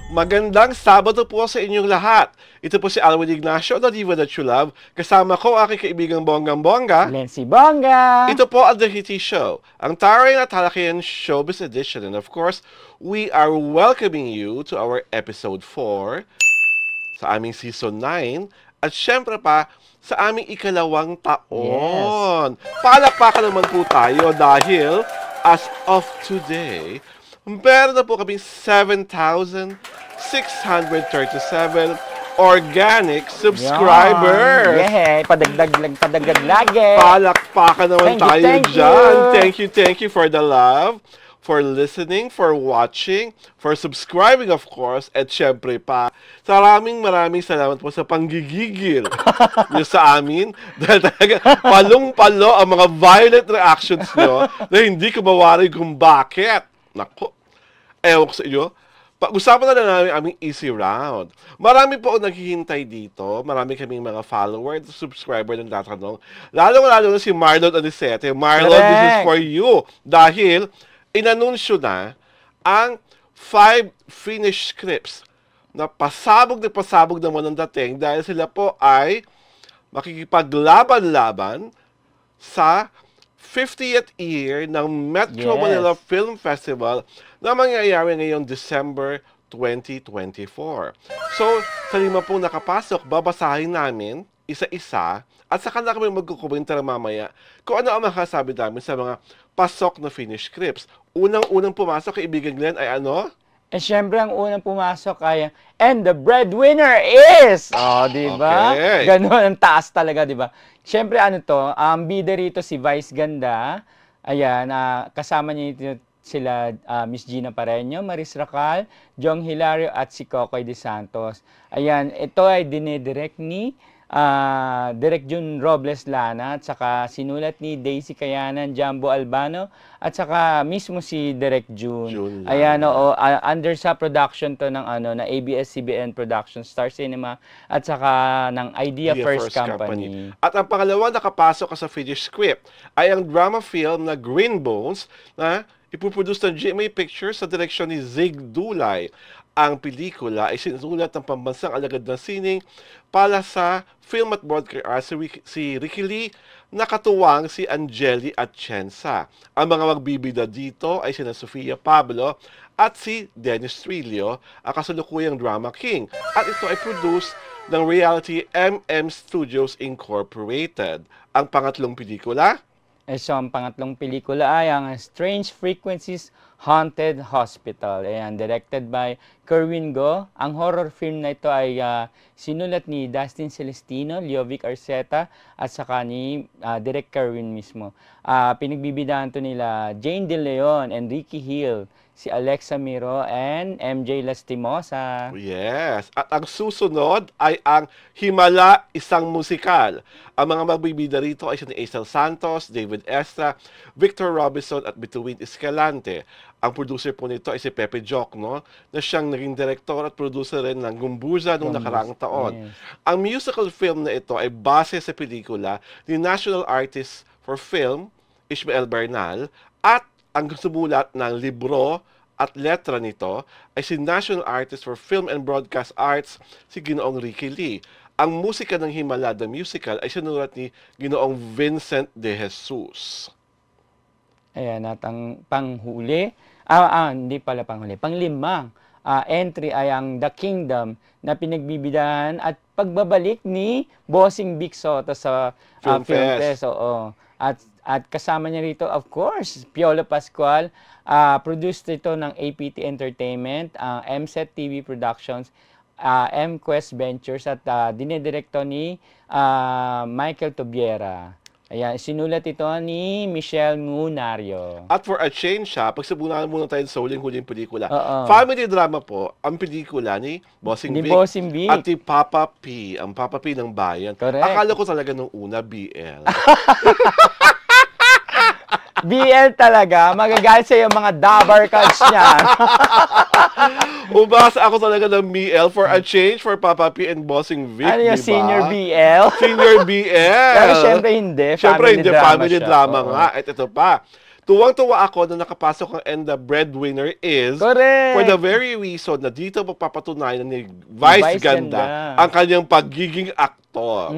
Magandang Sabado po sa inyong lahat. Ito po si Alwin Ignacio, the Diva That You Love. Kasama ko aking kaibigang Bonggang-Bongga. Lency Bongga. Ito po ang The Hitty Show, ang taray na talakayan showbiz edition. And of course, we are welcoming you to our episode 4 sa aming season 9. At syempre pa, sa aming ikalawang taon. Yes. Palakpakan naman po tayo dahil as of today, meron na po kami 7,637 organic subscribers. Yeah, padagdag lagi. Palakpakan naman tayo dyan. Thank you for the love, for listening, for watching, for subscribing of course, at syempre pa, maraming salamat po sa panggigigil nyo sa amin. Dahil talaga, palong-palo ang mga violent reactions nyo na hindi ko mawari kung bakit. Naku, ewan ko sa inyo. Pag-usapan na namin aming easy round. Marami po naghihintay dito. Marami kaming mga follower, subscriber na tatanong. Lalo na si Marlon Anicete. Marlon, this is for you. Dahil, inanunsyo na ang 5 finished scripts na pasabog naman ang dating dahil sila po ay makikipaglaban-laban sa 50th year ng Metro Manila Film Festival na mangyayari ngayong December 2024. So, sa 5 pong nakapasok, babasahin namin isa-isa at saka na kami magkukumentar mamaya kung ano ang makasabi namin sa mga pasok na finished scripts. Unang pumasok, kaibigan Glenn, ay ano? Eh, syempre, ang unang pumasok ay, and the breadwinner is! Oh, di ba? Okay. Ganun, ang taas talaga, di ba? Syempre, ano to, ang bida rito si Vice Ganda. Ayan, kasama niya ito sila Miss Gina Pareño, Maris Racal, Jong Hilario, at si Kokoy De Santos. Ayan, ito ay dinidirect ni Direk Jun Robles Lana, at saka sinulat ni Daisy Kayanan, Jumbo Albano, at saka mismo si Direk Jun. Ayan, under sa production to ng na ABS-CBN Production, Star Cinema, at saka ng Idea First Company. At ang pangalawa nakapasok sa finished script ay ang drama film na Green Bones na ipuproduce ng GMA Pictures sa direksyon ni Zig Dulay. Ang pelikula ay sinulat ng pambansang alagad ng sining para sa Film at Broadcast si Ricky Lee, nakatuwang si Angeli Atienza. Ang mga magbibida dito ay sina Sofia Pablo at si Dennis Trillo, ang kasalukuyang drama king. At ito ay produced ng Reality MM Studios Incorporated. Ang pangatlong pelikula? So, ang pangatlong pelikula ay ang Strange Frequencies Haunted Hospital. Ayan, directed by Kerwin Go. Ang horror film na ito ay sinulat ni Dustin Celestino, Leovic Arceta, at saka ni Direk Kerwin mismo. Pinagbibidahan to nila Jane De Leon and Ricky Hill, si Alexa Miro, and MJ Lastimosa. Yes. At ang susunod ay ang Himala, Isang Musikal. Ang mga magbibida rito ay si Aisel Santos, David Estra, Victor Robinson, at Bituin Escalante. Ang producer po nito ay si Pepe Jocno, na siyang naging director at producer rin ng Gumbuza noong nakaraang taon. Yes. Ang musical film na ito ay base sa pelikula ni National Artist for Film, Ishmael Bernal, at ang sumulat ng libro at letra nito ay si National Artist for Film and Broadcast Arts, si Ginoong Ricky Lee. Ang musika ng Himala, the musical, ay sinulat ni Ginoong Vincent De Jesus. Ayan, at ang panghuli, hindi pala panghuli, panglimang entry ay ang The Kingdom na pinagbibidahan at pagbabalik ni Bossing Vic Soto sa Film Fest. At kasama niya rito, of course, Piolo Pascual, produced ito ng APT Entertainment, MSET TV Productions, MQuest Ventures, at dinidirekto ni Michael Tobiera. Ayan, sinulat ito ni Michelle Ngunario. At for a change, pagsabunan muna tayo sa huling pelikula. Family drama po, ang pelikula ni Bossing Vic at ni Papa P, ang Papa P ng bayan. Correct. Akala ko talaga nung una, BL. BL talaga, magagalit sa iyo mga dabar cards niya. Umasa ako talaga ng BL for a change for Papa P and Bossing Vic, Ano yung diba? senior BL? Senior BL. Pero syempre hindi. Family drama siya. nga. At ito pa. Tuwang-tuwa ako na nakapasok ang and the breadwinner is Correct. for the very reason na dito magpapatunayan ni Vice Ganda ang kanyang pagiging aktor.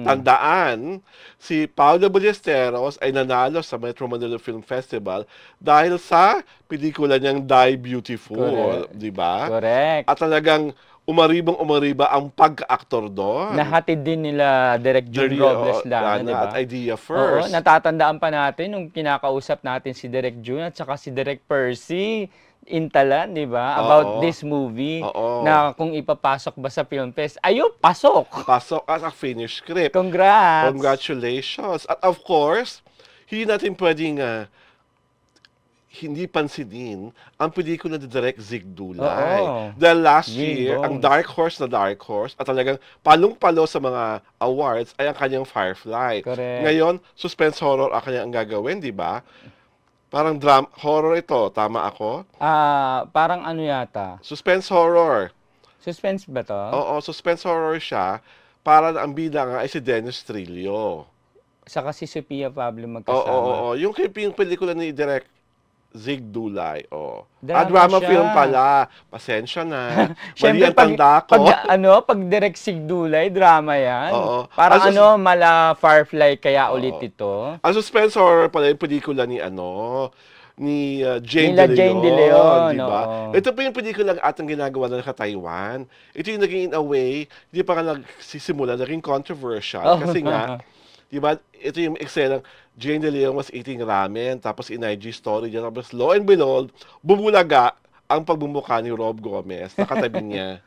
Tandaan, si Paolo Ballesteros ay nanalo sa Metro Manila Film Festival dahil sa pelikula niyang Die Beautiful, di ba? Correct. At talagang umariba ang pagka-aktor doon. Nahatid din nila Direk June Robles lang, di ba? At Idea First. Oo, natatandaan pa natin nung kinakausap natin si Direk June at saka si Direk Percy Intalan, di ba? About this movie na kung ipapasok ba sa Film Fest. Ayun, pasok! Pasok as a finished script. Congrats! Congratulations! At of course, hindi natin pwedeng hindi pansinin ang pelikula ni Direk Zig Dulay. The last year, ang Dark Horse at talagang palong-palo sa mga awards ay ang kanyang Firefly. Correct. Ngayon, suspense horror ang kanyang gagawin, di ba? Parang horror ito, tama ako? Parang ano yata? Suspense horror. Suspense ba to? Oo, suspense horror siya. Para ang bida nga ay si Dennis Trillo. Saka si Sophia Pablo magkasama. Oo. Yung pelikula ni Direk Zig Dulay, Drama drama film pala. Pasensya na. Mali ang pag, tanda ko. pag Direk Zig Dulay, drama yan. Oo. Parang mala Firefly kaya ulit ito. Ang suspense horror pala yung pelikula ni Jane De Leon, diba? Ito pa yung pelikula atang ginagawa na Taiwan. Ito yung naging in a way, hindi pa nga nagsisimula, naging controversial. Kasi nga, diba, ito yung eksena, Jane De Leon was eating ramen, tapos in IG story niya, tapos lo and behold, bumulaga ang pagbumuka ni Rob Gomez sa katabi niya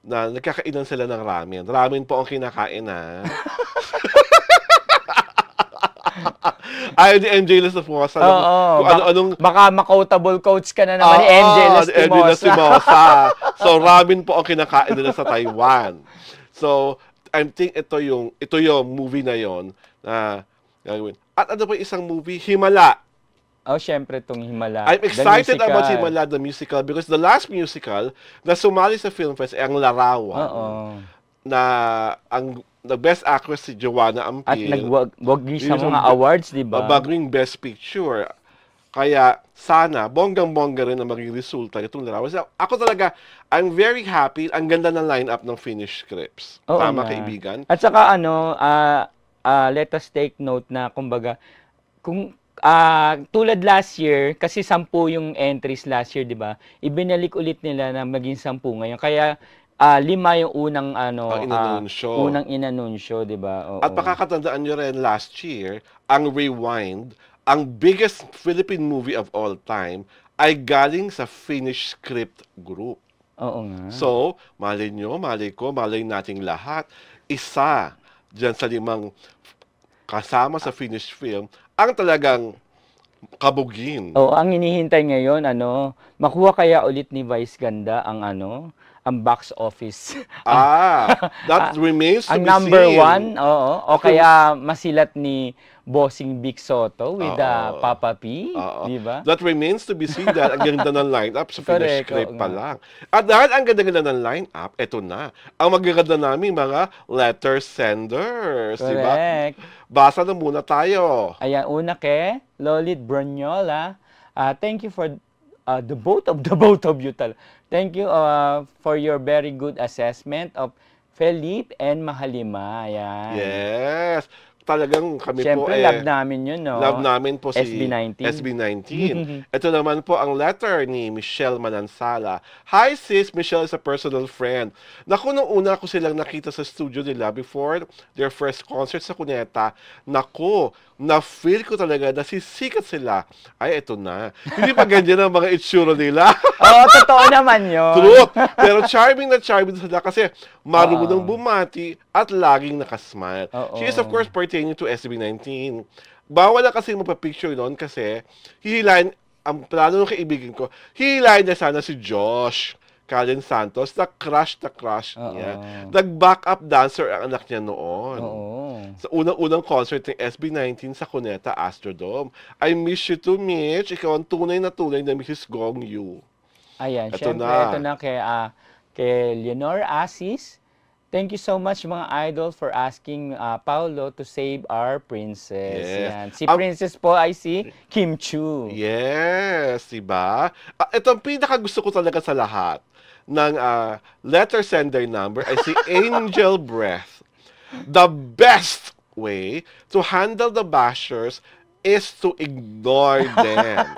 na nagkakainan sila ng ramen. Ramen po ang kinakain, ha? Ayaw ni MJ Lastimosa. Kung ano-anong... Baka makotable coach ka na naman ni MJ Lastimosa. So, ramen po ang kinakain nila sa Taiwan. So, I think ito yung movie na yon na gagawin. At ano pa isang movie? Himala. Syempre itong Himala. I'm excited about Himala, the musical, because the last musical na sumali sa Film Fest ay ang Larawan. Na ang the best actress si Joanna Ampil. At nagwagi sa mga awards, di ba? Bagong Best Picture. Kaya sana, bonggang-bongga rin ang maging resulta itong Larawan. So, ako talaga, I'm very happy. Ang ganda ng lineup ng finished scripts. Tama, kaibigan? At saka let us take note na kumbaga, kung tulad last year, kasi 10 yung entries last year, di ba? Ibinalik ulit nila na maging 10 ngayon. Kaya 5 yung unang inanunsyo, di ba? At pakakatandaan nyo rin last year, ang Rewind, ang biggest Philippine movie of all time, ay galing sa finished script group. Oo nga. So, malay nyo, malay ko, malay nating lahat, isa dyan sa 5 kasama sa finished film, ang talagang kabugin. Ang hinihintay ngayon, makuha kaya ulit ni Vice Ganda ang box office. That remains to be seen. Ang number 1, o kaya masilat ni Bossing Vic Soto with Papa P, di ba? That remains to be seen dahil ang ganda ng lineup sa finished script pa lang. At dahil ang ganda-ganda ng lineup, eto na. Ang magaganda namin mga letter senders, di ba? Basa na muna tayo. Ayan, una kay Lolit Bronyola. Thank you for the both of you. Thank you for your very good assessment of Felipe and Mahalima. Ayan. Yes. Talagang kami Siyempre, love namin yun, no? Love namin po si SB19. Ito naman po ang letter ni Michelle Manansala. Hi sis, Michelle is a personal friend. Naku, nung una ko silang nakita sa studio nila before their first concert sa Cuneta, naku, na-feel ko talaga na sisikat sila. Ay, eto na. Hindi pa ganyan ang mga itsura nila. Totoo naman yun. Truth. Pero charming na charming sila kasi marunong bumati at laging nakasmile. She is of course pertaining to SB19. Bawal na kasi magpa-picture noon kasi hihilahin, ang plano ng kaibigan ko, hihilahin na sana si Josh Callen Santos, na crush niya. Nag-backup dancer ang anak niya noon. Sa unang-unang concert ng SB19 sa Cuneta Astrodome. I miss you too, Mitch. Ikaw ang tunay na Mrs. Gong Yu. Ayan, Ito syempre, na. ito na kay Leonor Asis. Thank you so much mga idol for asking Paolo to save our princess. Yes. Yan. Si princess po ay si Kim Chu. Yes, diba? Ito ang pinaka gusto ko talaga sa lahat ng letter sender number ay si Angel Breath. The best way to handle the bashers is to ignore them.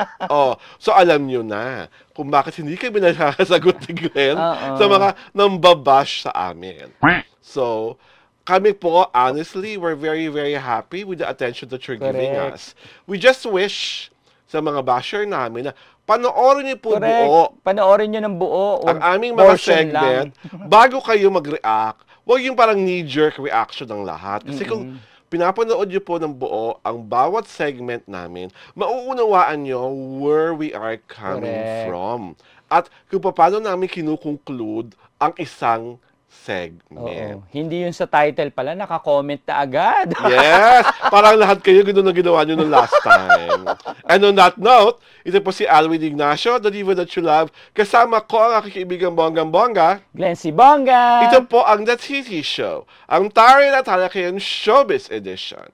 So alam nyo na kung bakit hindi kayo binakasagot ni Glenn sa mga nambabash sa amin. So, kami po, honestly, we're very, very happy with the attention that you're giving us. We just wish sa mga basher namin na panoorin niyo po buo. Panoorin niyo ng buo. Ang aming mga segment bago kayo mag-react. Huwag yung parang knee-jerk reaction ng lahat. Kasi kung pinapanood niyo po ng buo ang bawat segment namin, mauunawaan niyo where we are coming from. At kung paano namin kinukonclude ang isang segment. Hindi yun sa title pala, naka-comment na agad. Yes! Parang lahat kayo ganoon na ginawa nyo nung last time. And on that note, ito po si Alwin Ignacio, the diva that you love. Kasama ko ang aking kaibigang Bonggang-Bongga. Glenn C. Bongga! Ito po ang The TT Show, ang Taray na Talakayan Showbiz Edition.